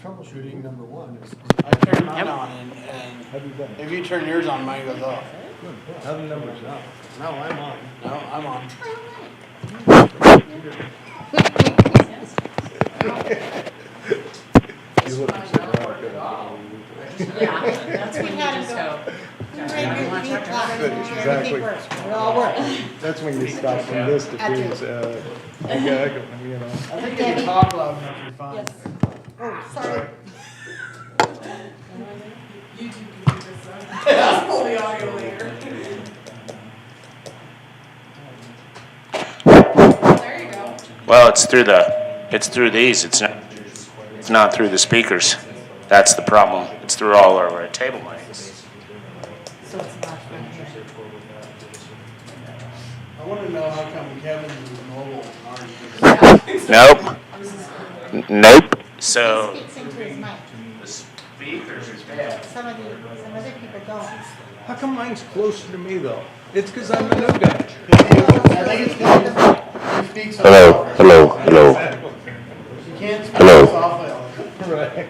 troubleshooting number one is. I turn mine on and Have you done? if you turn yours on, mine goes off. How the numbers now? No, I'm on. No, I'm on. You look so dark. Yeah, that's when you just go. Exactly. It all works. That's when you stop from this to things, yeah, I can, you know. I think if you talk loud enough, you're fine. Yes. Oh, sorry. You two can do this, I'll pull the audio later. There you go. Well, it's through these. It's not through the speakers. That's the problem. It's through all of our table mics. So it's not from here. I want to know how come Kevin's is mobile and ours Nope. Nope. So He speaks into his mic. the speakers are bad. Some other people don't. How come mine's closer to me though? It's because I'm the new guy. I think it's because he speaks so Hello. You can't speak Hello. so softly. Right.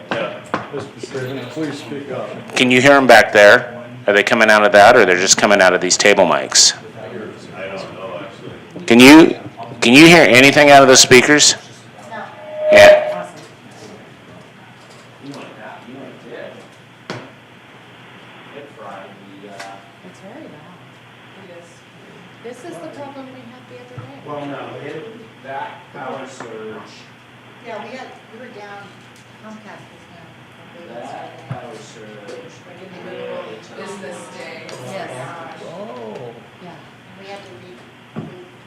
Mr. Stevens, please speak up. Can you hear them back there? Are they coming out of that, or they're just coming out of these table mics? I don't know, actually. Can you hear anything out of the speakers? No. Yeah. Awesome. It's very loud. It is. This is the problem we had the other day. Well, no, that power surge. Yeah, we were down, Comcast was down. Power surge. Business day. Yes. Oh. Yeah, and we had to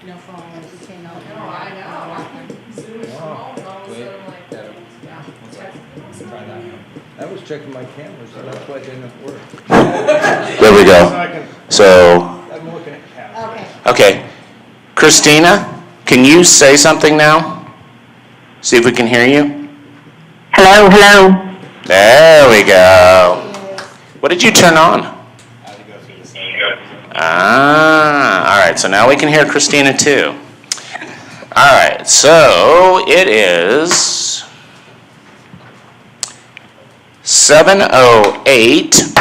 no phones, we came out. No, I know. Zoom is small, and all of a sudden, like, I was checking my cameras, and that's why it didn't work. There we go. So, I'm looking at cameras. Okay. okay. Christina, can you say something now? See if we can hear you. Hello. There we go. What did you turn on? All right, so now we can hear Christina too. All right, so it is 7:08,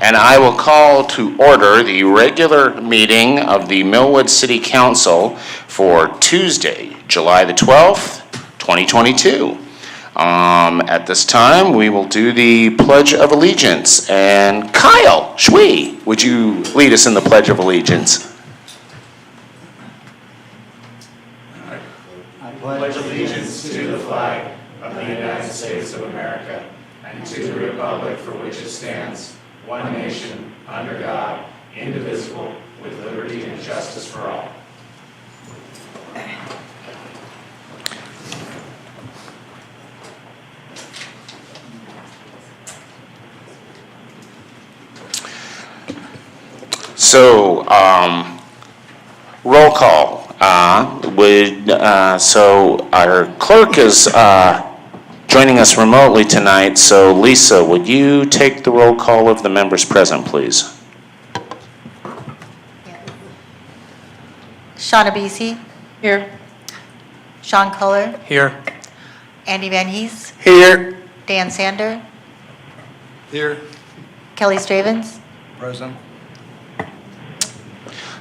and I will call to order the regular meeting of the Millwood City Council for Tuesday, July the 12th, 2022. At this time, we will do the Pledge of Allegiance. And Kyle Shui, would you lead us in the Pledge of Allegiance? I pledge allegiance to the flag of the United States of America and to the republic for which it stands, one nation, under God, indivisible, with liberty and justice for all. So, roll call. So our clerk is joining us remotely tonight. So Lisa, would you take the roll call of the members present, please? Shauna Beasy. Here. Sean Culler. Here. Andy Van Hees. Here. Dan Sander. Here. Kelly Stravens. Present.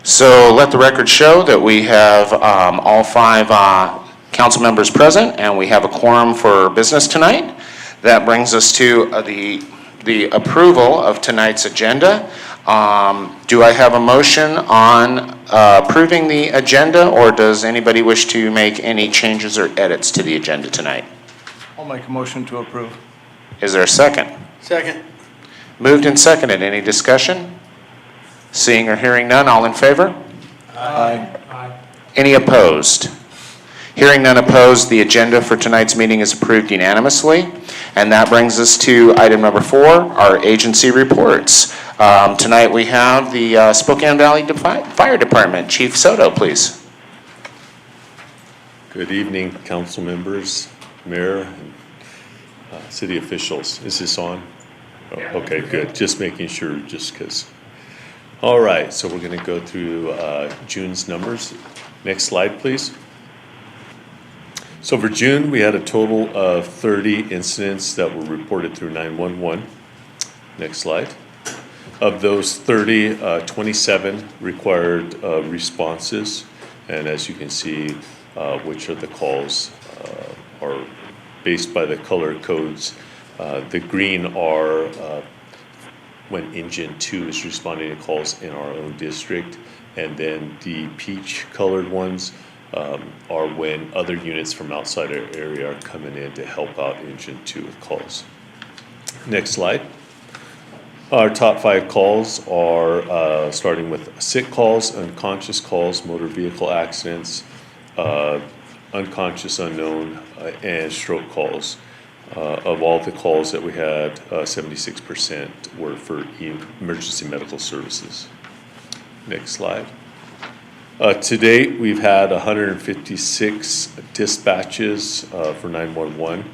So let the record show that we have all five council members present, and we have a quorum for business tonight. That brings us to the approval of tonight's agenda. Do I have a motion on approving the agenda, or does anybody wish to make any changes or edits to the agenda tonight? I'll make a motion to approve. Is there a second? Second. Moved and seconded. Any discussion? Seeing or hearing none, all in favor? Aye. Any opposed? Hearing none opposed, the agenda for tonight's meeting is approved unanimously. And that brings us to item number 4, our agency reports. Tonight we have the Spokane Valley Fire Department. Chief Soto, please. Good evening, council members, mayor, and city officials. Is this on? Oh, okay, good. Just making sure, just because. All right, so we're going to go through June's numbers. Next slide, please. So for June, we had a total of 30 incidents that were reported through 911. Next slide. Of those 30, 27 required responses. And as you can see, which of the calls are based by the color codes. The green are when Engine 2 is responding to calls in our own district. And then the peach colored ones are when other units from outside our area are coming in to help out Engine 2 with calls. Next slide. Our top 5 calls are starting with sick calls, unconscious calls, motor vehicle accidents, unconscious unknown, and stroke calls. Of all the calls that we had, 76% were for emergency medical services. Next slide. To date, we've had 156 dispatches for 911.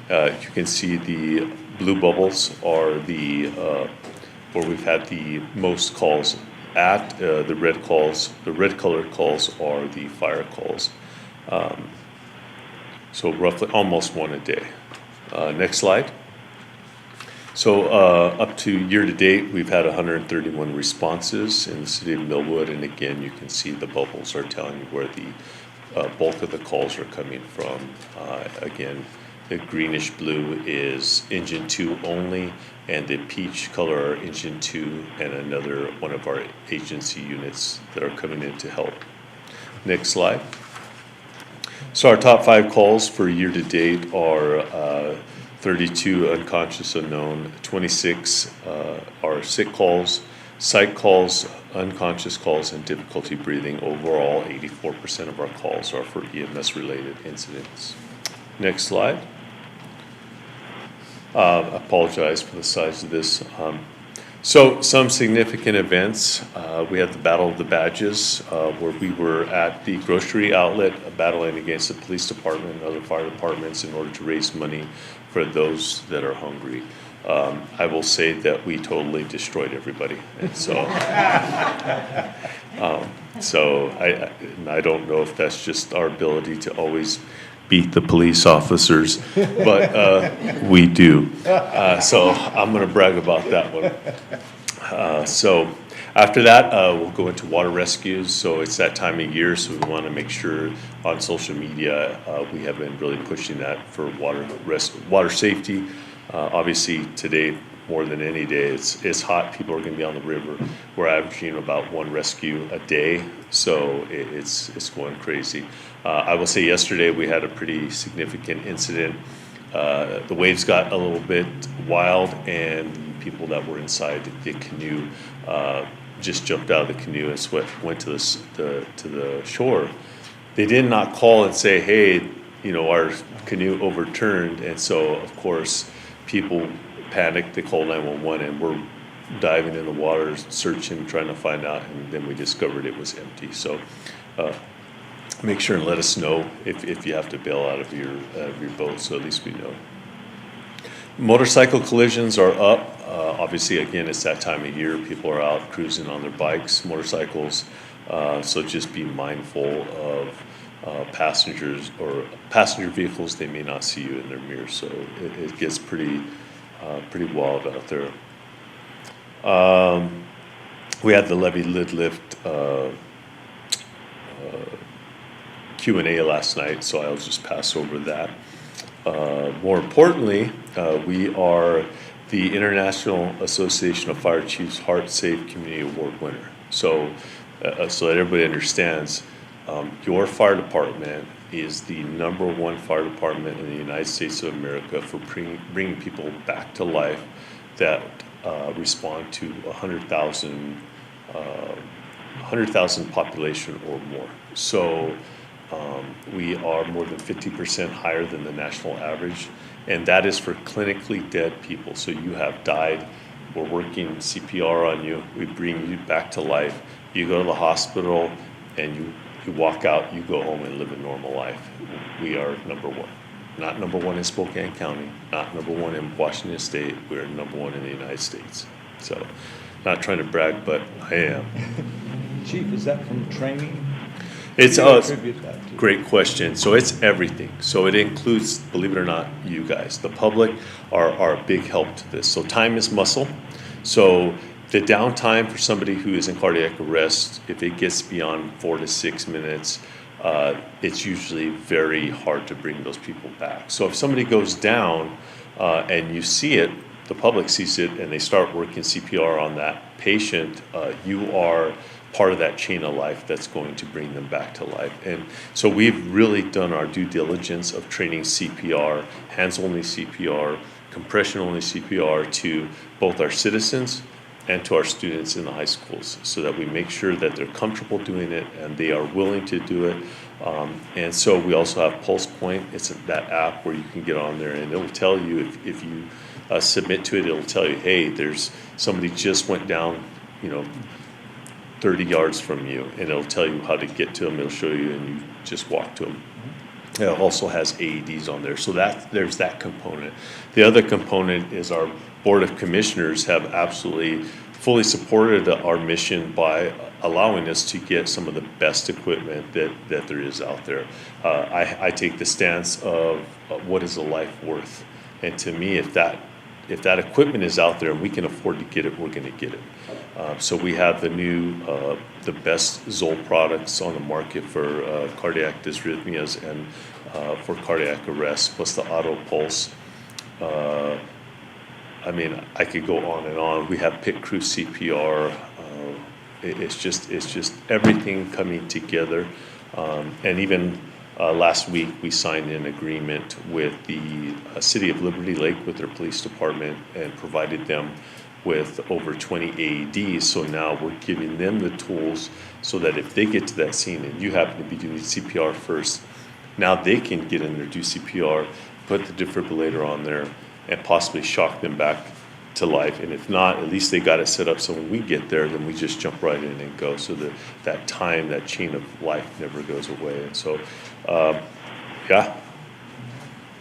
You can see the blue bubbles are the where we've had the most calls at. The red colored calls are the fire calls. So roughly almost one a day. Next slide. So up to year to date, we've had 131 responses in the city of Millwood, and again, you can see the bubbles are telling you where the bulk of the calls are coming from. Again, the greenish blue is Engine 2 only, and the peach color are Engine 2 and another one of our agency units that are coming in to help. Next slide. So our top 5 calls for year to date are 32 unconscious unknown, 26 are sick calls, psych calls, unconscious calls, and difficulty breathing. Overall, 84% of our calls are for EMS related incidents. Next slide. Apologize for the size of this. So some significant events. We had the Battle of the Badges, where we were at the grocery outlet battling against the police department and other fire departments in order to raise money for those that are hungry. I will say that we totally destroyed everybody. And so, I don't know if that's just our ability to always beat the police officers, but we do. So I'm going to brag about that one. So after that, we'll go into water rescues. So it's that time of year, so we want to make sure on social media we have been really pushing that for water safety. Obviously today, more than any day, it's hot. People are going to be on the river. We're averaging about 1 rescue a day, so it's going crazy. I will say yesterday we had a pretty significant incident. The waves got a little bit wild, and the people that were inside the canoe just jumped out of the canoe and went to the shore. They did not call and say, "Hey, our canoe overturned," and so of course people panicked. They called 911, and we're diving in the water, searching, trying to find out, and then we discovered it was empty. So make sure and let us know if you have to bail out of your boat, so at least we know. Motorcycle collisions are up. Obviously, again, it's that time of year. People are out cruising on their bikes, motorcycles. So just be mindful of passengers or passenger vehicles. They may not see you in their mirror, so it gets pretty wild out there. We had the levee lid lift Q&A last night, so I'll just pass over that. More importantly, we are the International Association of Fire Chiefs Heart Safe Community Award winner. So that everybody understands, your fire department is the #1 fire department in the United States of America for bringing people back to life that respond to 100,000 population or more. So we are more than 50% higher than the national average, and that is for clinically dead people. So you have died, we're working CPR on you, we bring you back to life, you go to the hospital, and you walk out, you go home and live a normal life. We are #1. Not #1 in Spokane County, not #1 in Washington State, we're #1 in the United States. So, not trying to brag, but I am. Chief, is that from training? It's Attribute that to. great question. So it's everything. So it includes, believe it or not, you guys. The public are a big help to this. So time is muscle. So the downtime for somebody who is in cardiac arrest, if it gets beyond 4 to 6 minutes, it's usually very hard to bring those people back. So if somebody goes down and you see it, the public sees it, and they start working CPR on that patient, you are part of that chain of life that's going to bring them back to life. And so we've really done our due diligence of training CPR, hands-only CPR, compression-only CPR to both our citizens and to our students in the high schools, so that we make sure that they're comfortable doing it and they are willing to do it. And so we also have Pulse Point. It's that app where you can get on there, and it'll tell you if you submit to it, it'll tell you, hey, there's somebody just went down, 30 yards from you, and it'll tell you how to get to them. It'll show you, and you just walk to them. It also has AEDs on there, so there's that component. The other component is our Board of Commissioners have absolutely fully supported our mission by allowing us to get some of the best equipment that there is out there. I take the stance of what is a life worth, and to me, if that equipment is out there and we can afford to get it, we're going to get it. So we have the best Zoll products on the market for cardiac dysrhythmias and for cardiac arrest, plus the auto pulse. I could go on and on. We have pit crew CPR. It's just everything coming together. And even last week, we signed an agreement with the City of Liberty Lake, with their police department, and provided them with over 20 AEDs. So now we're giving them the tools so that if they get to that scene and you happen to be doing CPR first, now they can get in there, do CPR, put the defibrillator on there, and possibly shock them back to life. And if not, at least they got it set up so when we get there, then we just jump right in and go. So that time, that chain of life never goes away. And so,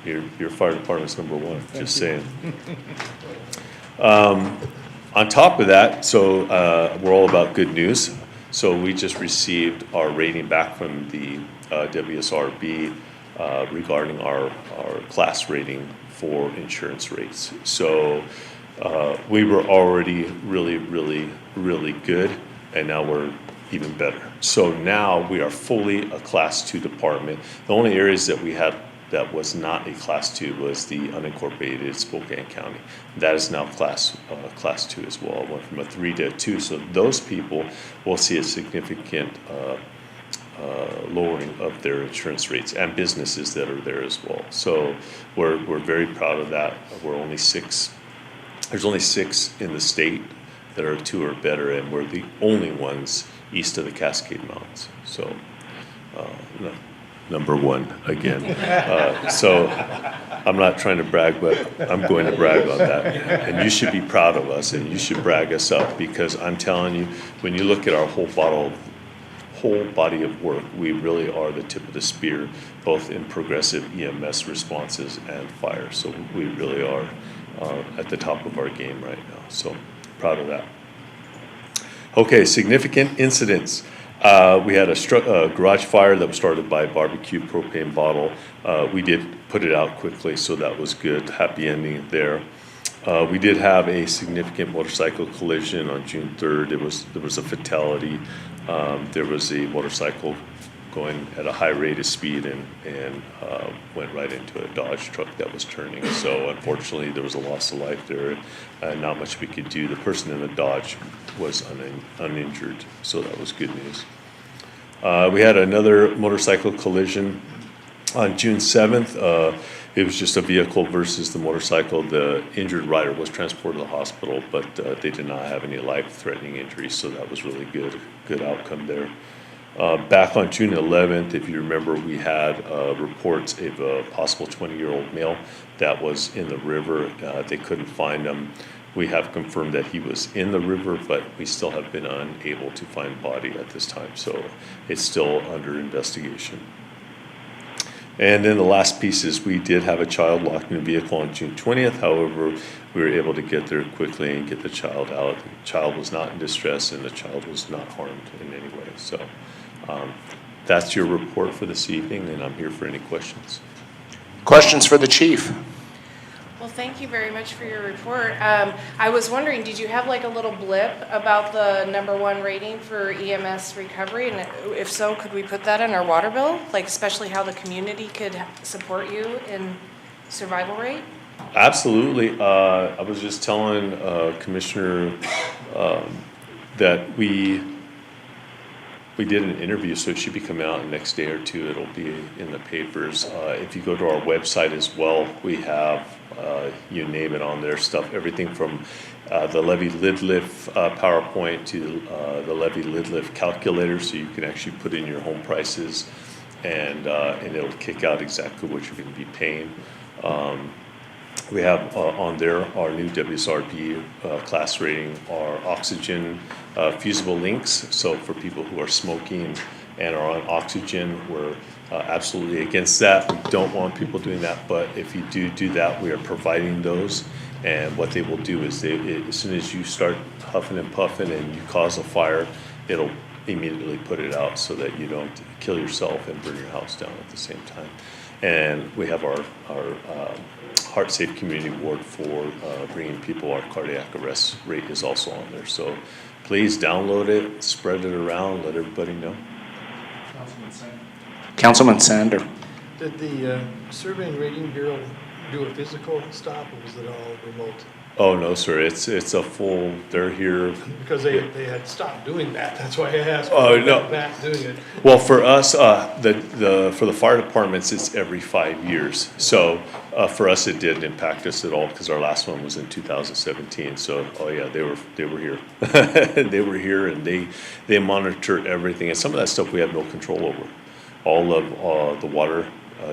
your fire department's number one, just saying. On top of that, so we're all about good news. So we just received our rating back from the WSRB regarding our class rating for insurance rates. So we were already really, really, really good, and now we're even better. So now we are fully a Class 2 department. The only areas that we had that was not a Class 2 was the unincorporated Spokane County. That is now Class 2 as well. It went from a 3 to a 2. So those people will see a significant lowering of their insurance rates, and businesses that are there as well. So we're very proud of that. We're only 6. There's only 6 in the state that are 2 or better, and we're the only ones east of the Cascade Mountains. So number one again. So I'm not trying to brag, but I'm going to brag on that. And you should be proud of us, and you should brag us up, because I'm telling you, when you look at our whole body of work, we really are the tip of the spear, both in progressive EMS responses and fire. So we really are at the top of our game right now. So proud of that. Okay, significant incidents. We had a garage fire that was started by a barbecue propane bottle. We did put it out quickly, so that was good. Happy ending there. We did have a significant motorcycle collision on June 3rd. There was a fatality. There was a motorcycle going at a high rate of speed and went right into a Dodge truck that was turning. So unfortunately, there was a loss of life there. Not much we could do. The person in the Dodge was uninjured, so that was good news. We had another motorcycle collision on June 7th. It was just a vehicle versus the motorcycle. The injured rider was transported to the hospital, but they did not have any life-threatening injuries, so that was really good outcome there. Back on June 11th, if you remember, we had reports of a possible 20-year-old male that was in the river. They couldn't find him. We have confirmed that he was in the river, but we still have been unable to find body at this time, so it's still under investigation. And then the last piece is we did have a child locked in a vehicle on June 20th. However, we were able to get there quickly and get the child out. The child was not in distress, and the child was not harmed in any way. So That's your report for this evening, and I'm here for any questions. Questions for the chief? Well, thank you very much for your report. I was wondering, did you have like a little blip about the #1 rating for EMS recovery? And if so, could we put that in our water bill? Like especially how the community could support you in survival rate? Absolutely. I was just telling Commissioner that we did an interview, so it should be coming out the next day or two. It'll be in the papers. If you go to our website as well, we have, you name it on there, stuff, everything from the levy lid lift PowerPoint to the levy lid lift calculator, so you can actually put in your home prices and it'll kick out exactly what you're going to be paying. We have on there our new WSRB class rating, our oxygen fusible links. So for people who are smoking and are on oxygen, we're absolutely against that. We don't want people doing that, but if you do that, we are providing those. And what they will do is as soon as you start huffing and puffing and you cause a fire, it'll immediately put it out so that you don't kill yourself and burn your house down at the same time. And we have our Heart Safe Community Award for bringing people. Our cardiac arrest rate is also on there. So please download it, spread it around, let everybody know. Councilman Sander. Did the Survey and Rating Bureau do a physical stop, or was it all remote? Oh, no, sir, it's a full, they're here. Because they had stopped doing that, that's why I asked. Oh, no. Back doing it. Well, for us, for the fire departments, it's every 5 years. So for us, it didn't impact us at all because our last one was in 2017. So, oh yeah, they were here. They were here and they monitor everything. And some of that stuff we have no control over. All of the water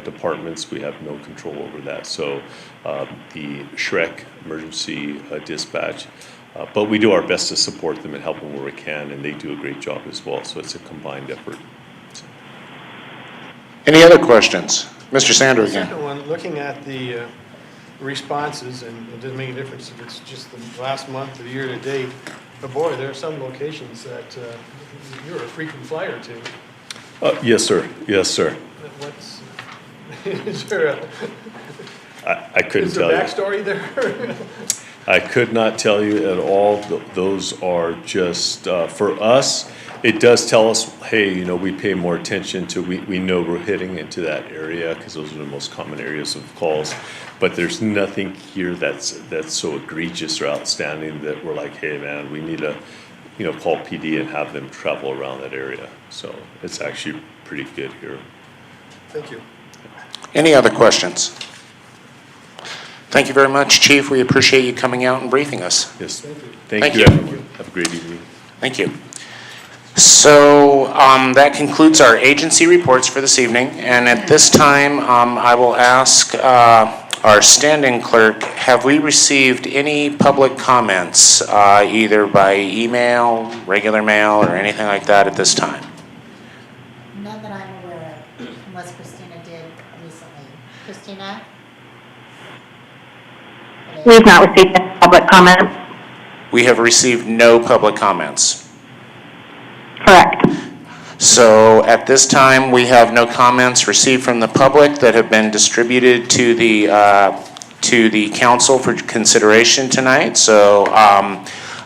departments, we have no control over that. So the SHREC, emergency dispatch, but we do our best to support them and help them where we can, and they do a great job as well. So it's a combined effort. Any other questions? Mr. Sander The again. second one, looking at the responses, and it doesn't make a difference if it's just the last month or the year to date, but boy, there are some locations that you're a frequent flyer to. Yes, sir. Yes, sir. What's, is there a, I couldn't is there tell you. backstory there? I could not tell you at all. Those are just, for us, it does tell us, hey, you know, we pay more attention to, we know we're hitting into that area because those are the most common areas of calls. But there's nothing here that's so egregious or outstanding that we're like, hey, man, we need to, you know, call PD and have them travel around that area. So it's actually pretty good here. Thank you. Any other questions? Thank you very much, Chief. We appreciate you coming out and briefing us. Yes. Thank Thank you. you, everyone. Have a great evening. Thank you. So that concludes our agency reports for this evening. And at this time, I will ask our standing clerk, have we received any public comments, either by email, regular mail, or anything like that at this time? None that I'm aware of, unless Christina did recently. Christina? We have not received any public comments. We have received no public comments. Correct. So at this time, we have no comments received from the public that have been distributed to the council for consideration tonight. So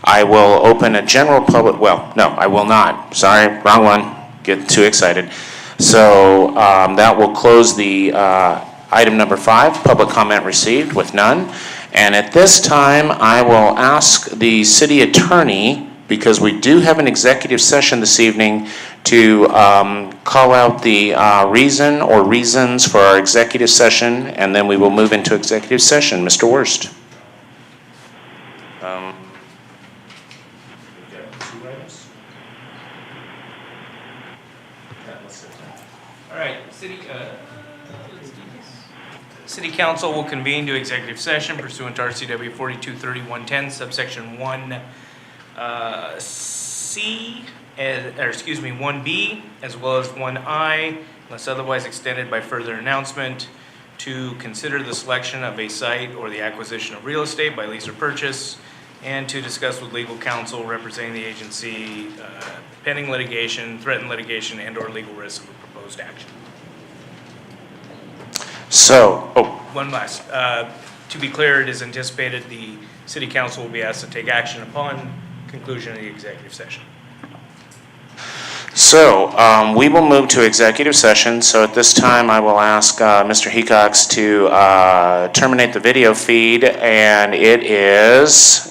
I will open a general public, well, no, I will not. Sorry, wrong one. Get too excited. So that will close the item number 5, public comment received with none. And at this time, I will ask the city attorney, because we do have an executive session this evening, to call out the reason or reasons for our executive session, and then we will move into executive session. Mr. Worst. All right, City Council will convene to executive session pursuant to RCW 423110, subsection 1B, as well as 1I, unless otherwise extended by further announcement, to consider the selection of a site or the acquisition of real estate by lease or purchase, and to discuss with legal counsel representing the agency pending litigation, threatened litigation, and/or legal risk of a proposed action. So, One last, to be clear, it is anticipated the city council will be asked to take action upon conclusion of the executive session. So, we will move to executive session. So at this time, I will ask Mr. Hecox to terminate the video feed, and it is